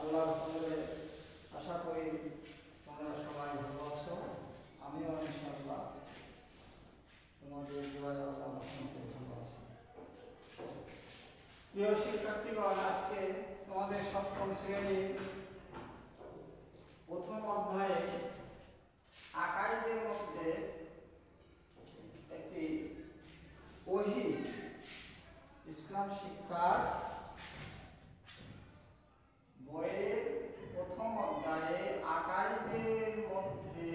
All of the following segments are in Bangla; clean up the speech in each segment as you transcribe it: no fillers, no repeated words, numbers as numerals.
আল্লাহর ফজলে আশা করি তোমরা সবাই ভালো আছো। আমিও ইনশাআল্লাহ তোমাদের দোয়ায় আল্লাহ রহমতে ভালো আছি। প্রিয় শিক্ষার্থীগণ, আজকে তোমাদের সপ্তম শ্রেণীর প্রথম অধ্যায়ে আকাইদের মধ্যে একটি ওহী ইসলাম শিক্ষার বইয়ের প্রথম অধ্যায়ে আকাইদের মধ্যে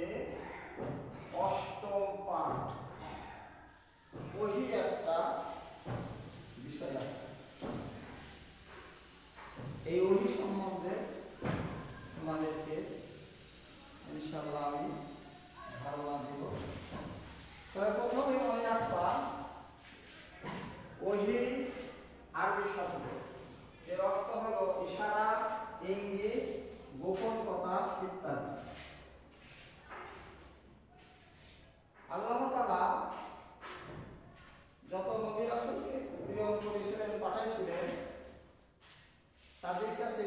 অষ্টম পাঠ ওহী একটা বিষয় আছে। এই ওহী সম্বন্ধে তোমাদেরকে ইনশাআল্লাহ আমি ধারণা দেব। তবে প্রথমে মনে রাখবা, ওহী আরবি শব্দ, এর অর্থ হলো ইশারা, ইঙ্গিত, গোপন কথা ইত্যাদি। আল্লাহ তাআলা যত নবী রাসূলকে প্রেরণ করেছিলেন, পাঠাইছিলেন, তাদের কাছে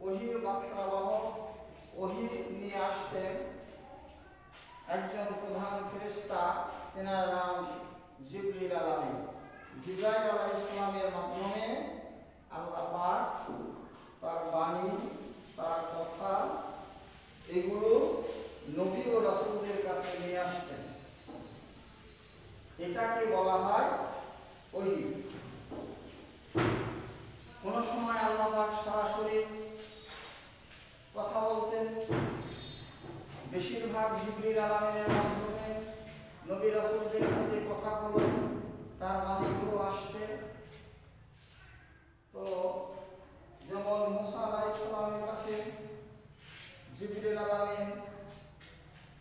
ওহীর বার্তাবাহক ওহী নিয়ে আসতেন একজন প্রধান ফেরেশতা, তেনার নাম জিবরিল আলাইহিস। জিবরাইল আলাইহিস সালামের মাধ্যমে আল্লাহ পাক তার বাণী, তার কথা এগুলো নবী ও রাসূলদের কাছে নিয়ে আসতেন। এটাকে বলা হয় ওহী। কোন সময় আল্লাহ পাক সরাসরি কথা বলতেন, বেশিরভাগ জিবরিল আলামিনের মাধ্যমে নবী রাসূলদের কাছে কথাগুলো, তার বাণীগুলো আসছে। তো যেমন মুসা আলাইহিস সালামের কাছে জিবরিল আলামিন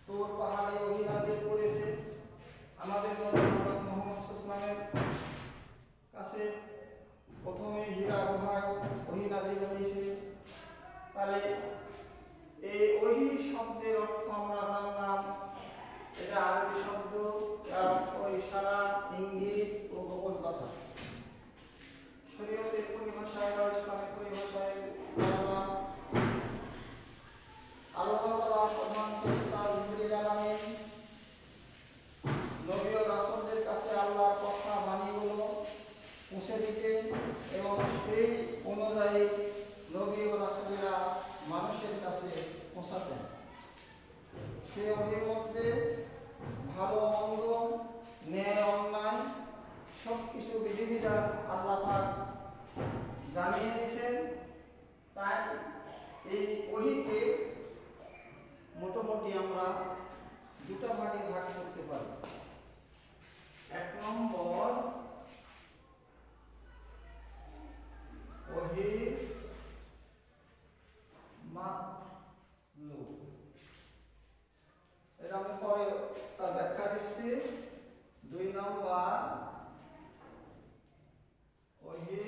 তুর পাহাড়ে ওহী নাযিল করেছে। আমাদের নবী হযরত মুহাম্মদ সাল্লাল্লাহু আলাইহি ওয়াসাল্লামের কাছে প্রথমে হীরা গুহায় ওহী নাযিল হয়েছে। তাহলে এই ওহী শব্দের অর্থ আমরা জানলাম, এটা আরবি শব্দ, এর অর্থ ইশারা, ইঙ্গিত ও গোপন কথা। শরীয়তের পরিভাষায় বা ইসলামের পরিভাষায় জানলাম আল্লাহ তাআলা প্রধান ফেরেশতা জিবরিল আলামিন নবী ও রাসূলদের কাছে আল্লাহর কথা, বাণীগুলো পৌঁছে দিতেন এবং সেই অনুযায়ী নবী ও রাসূলেরা মানুষের কাছে পৌঁছাতেন। সে ওহীর মধ্যে ভালো মন্দ, ন্যায় অন্যায় সব কিছু বিধিবিধান আল্লাহ পাক জানিয়ে দিয়েছেন। তাই এই ওহীকে মোটামুটি আমরা দুটো ভাগে ভাগ করতে পারি। এক নম্বর, ওহীর মাতলু, এটা আমি পরে তার ব্যাখ্যা দিচ্ছি। দুই নম্বর, ওহী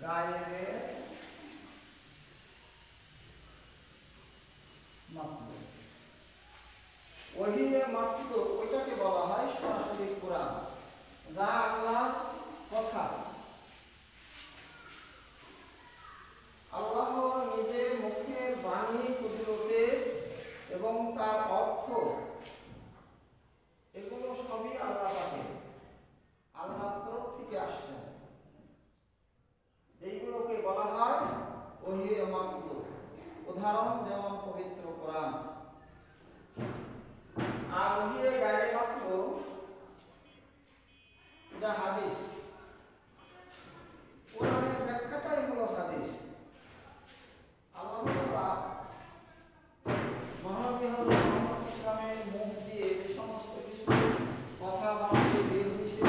গায়রে মাতলু। ওহী মাতলু ওইটাকে বলা হয় সরাসরি কোরআন, যা আল্লাহর কথা। আল্লাহ নিজের মুখের বাণী, কুদরতের এবং তার অর্থ, এগুলো সবই আল্লাহ পাকের, আল্লাহর তরফ থেকে আসছে। এইগুলোকে বলা হয় ওহী মাতলু। উদাহরণ যেমন পবিত্র কোরআন। আর ওহী গায়রে মাতলু এটা হাদিস। কোরআনের ব্যাখ্যাটাই হলো হাদিস। আল্লাহ তাআলা মহানবী হযরত মুহাম্মদ সাল্লাল্লাহু আলাইহি ওয়াসাল্লামের মুখ দিয়ে যে সমস্ত কিছু কথা বাণী বের হয়েছে,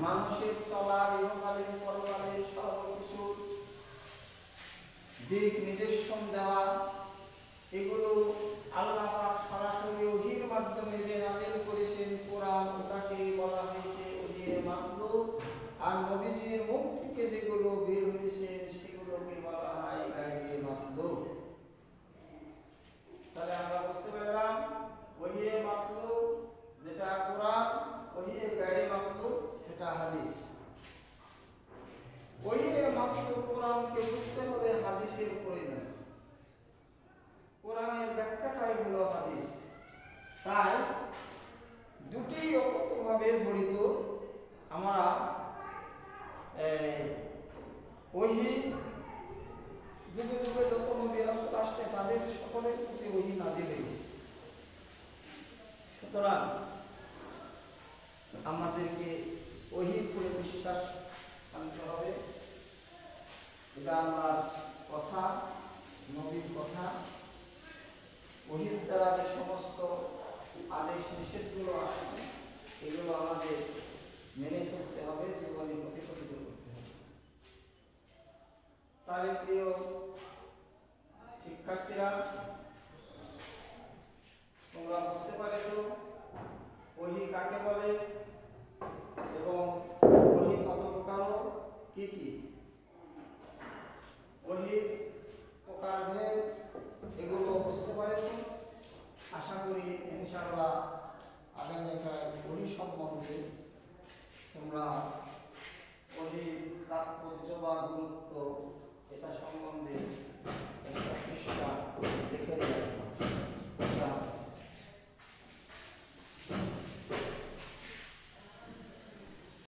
মানুষের চলা, ইহকালীন পরকালীন সর্বকিছু দিক নির্দেশন দেওয়া, এগুলো আল্লাহ পাক সরাসরি ওহীর মাধ্যমে যে নাযিল করেছেন কোরআন, ওটাকে বলা হয়েছে ওহী মাতলু। আর নবীজির মুখ থেকে যেগুলো বের হয়েছে সেগুলোকে বলা হয় গায়রে মাতলু। তাহলে আমরা বুঝতে পারলাম ওহী মাতলু যেটা কোরআন, ওহী গায়রে মাতলু সেটা হাদিস। ওহী যুগে যুগে যত নবী রাসূল আসছে তাদের সকলের প্রতি ওহী নাযিল হয়েছে। সুতরাং আমাদেরকে ওহীর উপরে বিশ্বাস আনতে হবে। এটা আমার কথা, নবীর কথা। ওহীর দ্বারা যে সমস্ত আদেশ নিষেধগুলো আসছে এগুলো আমাদের মেনে চলতে হবে, জীবনে প্রতিফলিত করতে হবে। তাই প্রিয় শিক্ষার্থীরা, তোমরা বুঝতে পারছো ওহী কাকে বলে এবং ওহী কত প্রকার কি কি, ওহীর প্রকারভেদ এগুলো বুঝতে পারছো। আশা করি ইনশাআল্লাহ আগামীকাল ওহী সম্বন্ধে তোমরা ওহীর তাৎপর্য বা গুরুত্ব